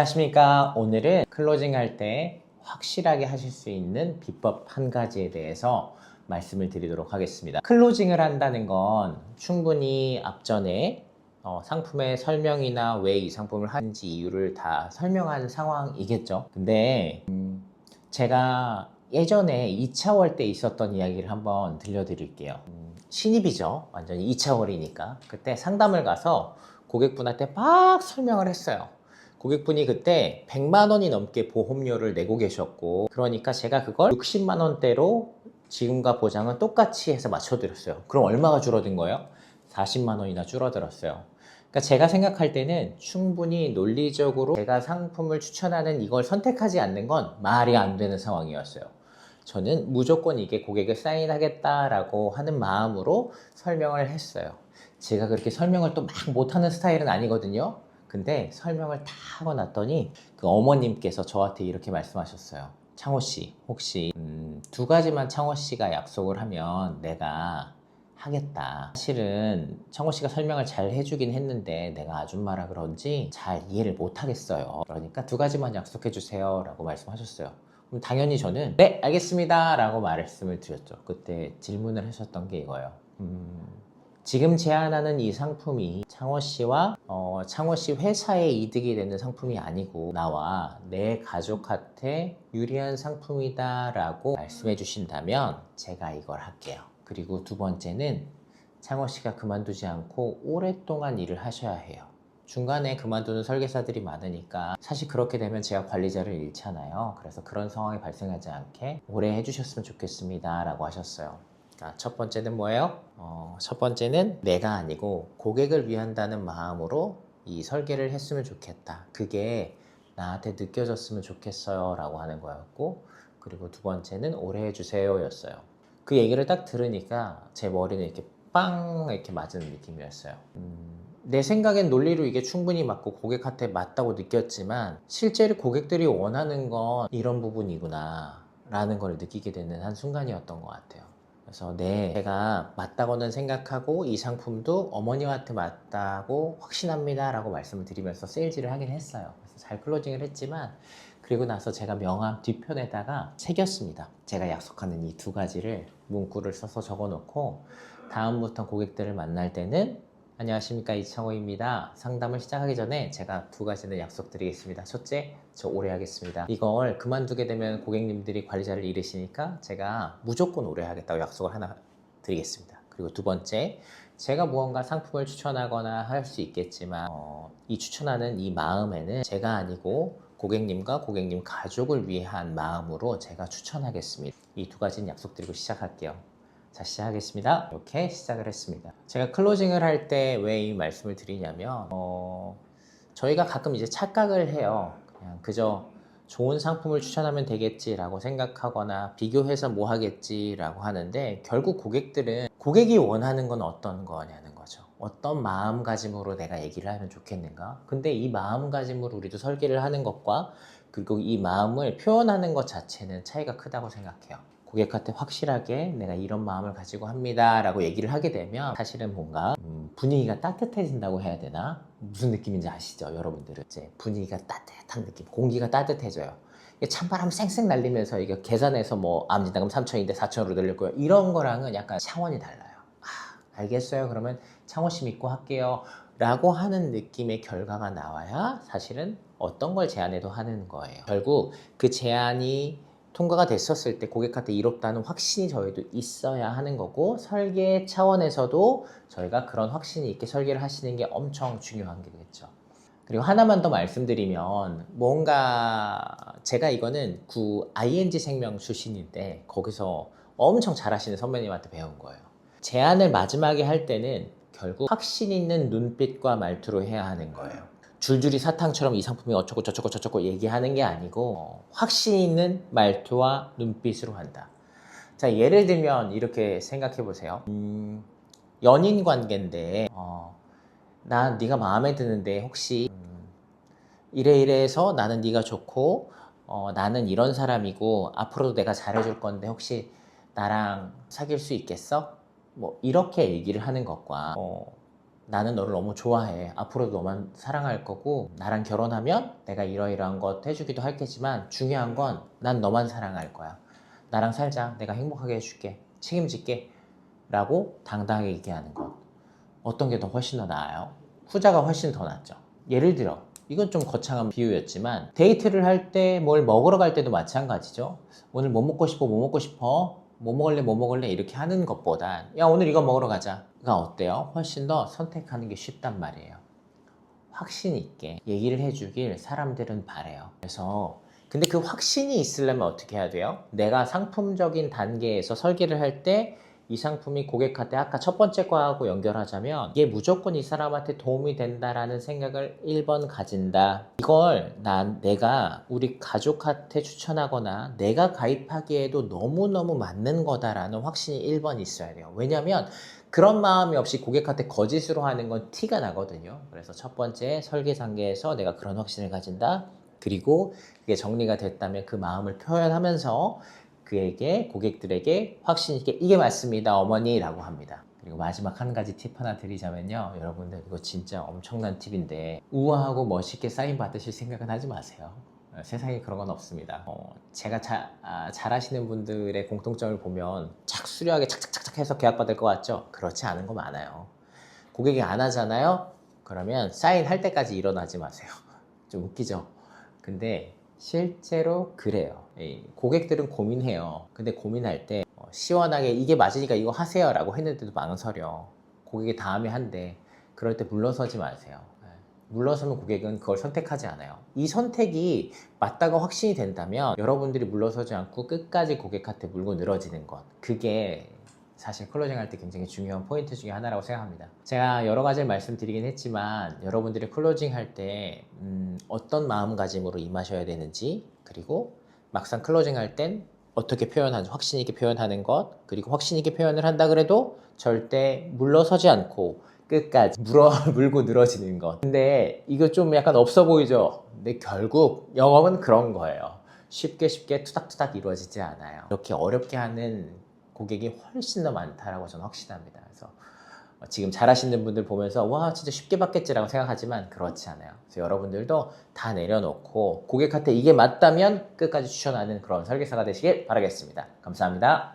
안녕하십니까. 오늘은 클로징 할 때 확실하게 하실 수 있는 비법 한 가지에 대해서 말씀을 드리도록 하겠습니다. 클로징을 한다는 건 충분히 앞전에 상품의 설명이나 왜 이 상품을 하는지 이유를 다 설명한 상황이겠죠. 근데 제가 예전에 2차월 때 있었던 이야기를 한번 들려드릴게요. 신입이죠. 완전히 2차월이니까. 그때 상담을 가서 고객분한테 막 설명을 했어요. 고객분이 그때 100만 원이 넘게 보험료를 내고 계셨고, 그러니까 제가 그걸 60만 원대로 지금과 보장은 똑같이 해서 맞춰드렸어요. 그럼 얼마가 줄어든 거예요? 40만 원이나 줄어들었어요. 그러니까 제가 생각할 때는 충분히 논리적으로 제가 상품을 추천하는 이걸 선택하지 않는 건 말이 안 되는 상황이었어요. 저는 무조건 이게 고객을 사인하겠다라고 하는 마음으로 설명을 했어요. 제가 그렇게 설명을 또 막 못하는 스타일은 아니거든요. 근데 설명을 다 하고 났더니 그 어머님께서 저한테 이렇게 말씀하셨어요. 창호 씨, 혹시 두 가지만 창호 씨가 약속을 하면 내가 하겠다. 사실은 창호 씨가 설명을 잘 해주긴 했는데 내가 아줌마라 그런지 잘 이해를 못 하겠어요. 그러니까 두 가지만 약속해 주세요 라고 말씀하셨어요. 그럼 당연히 저는 네 알겠습니다 라고 말씀을 드렸죠. 그때 질문을 하셨던 게 이거예요. 지금 제안하는 이 상품이 창호 씨와 창호 씨 회사에 이득이 되는 상품이 아니고 나와 내 가족한테 유리한 상품이다 라고 말씀해 주신다면 제가 이걸 할게요. 그리고 두 번째는 창호 씨가 그만두지 않고 오랫동안 일을 하셔야 해요. 중간에 그만두는 설계사들이 많으니까 사실 그렇게 되면 제가 관리자를 잃잖아요. 그래서 그런 상황이 발생하지 않게 오래 해주셨으면 좋겠습니다 라고 하셨어요. 첫 번째는 뭐예요? 첫 번째는 내가 아니고 고객을 위한다는 마음으로 이 설계를 했으면 좋겠다. 그게 나한테 느껴졌으면 좋겠어요 라고 하는 거였고, 그리고 두 번째는 오래 해주세요 였어요. 그 얘기를 딱 들으니까 제 머리는 이렇게 빵 이렇게 맞은 느낌이었어요. 내 생각엔 논리로 이게 충분히 맞고 고객한테 맞다고 느꼈지만 실제로 고객들이 원하는 건 이런 부분이구나 라는 걸 느끼게 되는 한순간이었던 것 같아요. 그래서 제가 맞다고는 생각하고 이 상품도 어머님한테 맞다고 확신합니다 라고 말씀을 드리면서 세일즈를 하긴 했어요. 그래서 잘 클로징을 했지만 그리고 나서 제가 명함 뒤편에다가 새겼습니다. 제가 약속하는 이 두 가지를 문구를 써서 적어놓고 다음부터 고객들을 만날 때는 안녕하십니까 이창호입니다. 상담을 시작하기 전에 제가 두 가지는 약속드리겠습니다. 첫째, 저 오래 하겠습니다. 이걸 그만두게 되면 고객님들이 관리자를 잃으시니까 제가 무조건 오래 하겠다고 약속을 하나 드리겠습니다. 그리고 두 번째, 제가 무언가 상품을 추천하거나 할 수 있겠지만 이 추천하는 이 마음에는 제가 아니고 고객님과 고객님 가족을 위한 마음으로 제가 추천하겠습니다. 이 두 가지는 약속드리고 시작할게요. 자, 시작하겠습니다. 이렇게 시작을 했습니다. 제가 클로징을 할 때 왜 이 말씀을 드리냐면 저희가 가끔 이제 착각을 해요. 그냥 그저 좋은 상품을 추천하면 되겠지라고 생각하거나 비교해서 뭐 하겠지라고 하는데, 결국 고객들은 고객이 원하는 건 어떤 거냐는 거죠. 어떤 마음가짐으로 내가 얘기를 하면 좋겠는가? 근데 이 마음가짐으로 우리도 설계를 하는 것과 그리고 이 마음을 표현하는 것 자체는 차이가 크다고 생각해요. 고객한테 확실하게 내가 이런 마음을 가지고 합니다 라고 얘기를 하게 되면 사실은 뭔가 분위기가 따뜻해진다고 해야 되나? 무슨 느낌인지 아시죠? 여러분들은 이제 분위기가 따뜻한 느낌, 공기가 따뜻해져요. 찬바람 쌩쌩 날리면서 이게 계산해서 뭐 암진단금 3천인데 4천으로 늘릴 거예요, 이런 거랑은 약간 차원이 달라요. 알겠어요, 그러면 창호 씨 믿고 할게요 라고 하는 느낌의 결과가 나와야 사실은 어떤 걸 제안해도 하는 거예요. 결국 그 제안이 통과가 됐었을 때 고객한테 이롭다는 확신이 저희도 있어야 하는 거고, 설계 차원에서도 저희가 그런 확신이 있게 설계를 하시는 게 엄청 중요한 게 되겠죠. 그리고 하나만 더 말씀드리면, 뭔가 제가 이거는 ING 생명 출신인데 거기서 엄청 잘하시는 선배님한테 배운 거예요. 제안을 마지막에 할 때는 결국 확신 있는 눈빛과 말투로 해야 하는 거예요. 줄줄이 사탕처럼 이 상품이 어쩌고 저쩌고 저쩌고 얘기하는 게 아니고 확신 있는 말투와 눈빛으로 한다. 자, 예를 들면 이렇게 생각해 보세요. 연인 관계인데 나 네가 마음에 드는데 혹시 이래 이래 해서 나는 네가 좋고 나는 이런 사람이고 앞으로도 내가 잘해줄 건데 혹시 나랑 사귈 수 있겠어? 뭐 이렇게 얘기를 하는 것과 나는 너를 너무 좋아해. 앞으로도 너만 사랑할 거고 나랑 결혼하면 내가 이러이러한 것 해주기도 할 테지만 중요한 건 난 너만 사랑할 거야. 나랑 살자. 내가 행복하게 해줄게. 책임질게. 라고 당당하게 얘기하는 것. 어떤 게 더 훨씬 더 나아요? 후자가 훨씬 더 낫죠. 예를 들어 이건 좀 거창한 비유였지만 데이트를 할 때 뭘 먹으러 갈 때도 마찬가지죠. 오늘 뭐 먹고 싶어? 뭐 먹고 싶어? 뭐 먹을래? 뭐 먹을래? 이렇게 하는 것보단 야 오늘 이거 먹으러 가자가 어때요? 훨씬 더 선택하는 게 쉽단 말이에요. 확신 있게 얘기를 해주길 사람들은 바래요. 그래서 근데 그 확신이 있으려면 어떻게 해야 돼요? 내가 상품적인 단계에서 설계를 할 때 이 상품이 고객한테 아까 첫 번째 거하고 연결하자면 이게 무조건 이 사람한테 도움이 된다라는 생각을 1번 가진다. 이걸 내가 우리 가족한테 추천하거나 내가 가입하기에도 너무너무 맞는 거다라는 확신이 1번 있어야 돼요. 왜냐면 그런 마음이 없이 고객한테 거짓으로 하는 건 티가 나거든요. 그래서 첫 번째 설계 단계에서 내가 그런 확신을 가진다. 그리고 그게 정리가 됐다면 그 마음을 표현하면서 그에게 고객들에게 확신 있게 이게 맞습니다 어머니라고 합니다. 그리고 마지막 한 가지 팁 하나 드리자면요. 여러분들 이거 진짜 엄청난 팁인데 우아하고 멋있게 사인 받으실 생각은 하지 마세요. 세상에 그런 건 없습니다. 제가 잘하시는 분들의 공통점을 보면 착수려하게 착착착착 해서 계약받을 것 같죠? 그렇지 않은 거 많아요. 고객이 안 하잖아요? 그러면 사인할 때까지 일어나지 마세요. 좀 웃기죠? 근데 실제로 그래요. 고객들은 고민해요. 근데 고민할 때 시원하게 이게 맞으니까 이거 하세요 라고 했는데도 망설여. 고객이 다음에 한대. 그럴 때 물러서지 마세요. 물러서면 고객은 그걸 선택하지 않아요. 이 선택이 맞다고 확신이 된다면 여러분들이 물러서지 않고 끝까지 고객한테 물고 늘어지는 것. 그게 사실 클로징 할 때 굉장히 중요한 포인트 중에 하나라고 생각합니다. 제가 여러 가지를 말씀드리긴 했지만 여러분들이 클로징 할 때 어떤 마음가짐으로 임하셔야 되는지 그리고 막상 클로징 할 땐 어떻게 표현하는지 확신 있게 표현하는 것 그리고 확신 있게 표현을 한다 그래도 절대 물러서지 않고 끝까지 물고 늘어지는 것. 근데 이거 좀 약간 없어 보이죠? 근데 결국 영업은 그런 거예요. 쉽게 투닥투닥 이루어지지 않아요. 이렇게 어렵게 하는 고객이 훨씬 더 많다라고 저는 확신합니다. 그래서 지금 잘하시는 분들 보면서 와 진짜 쉽게 받겠지라고 생각하지만 그렇지 않아요. 그래서 여러분들도 다 내려놓고 고객한테 이게 맞다면 끝까지 추천하는 그런 설계사가 되시길 바라겠습니다. 감사합니다.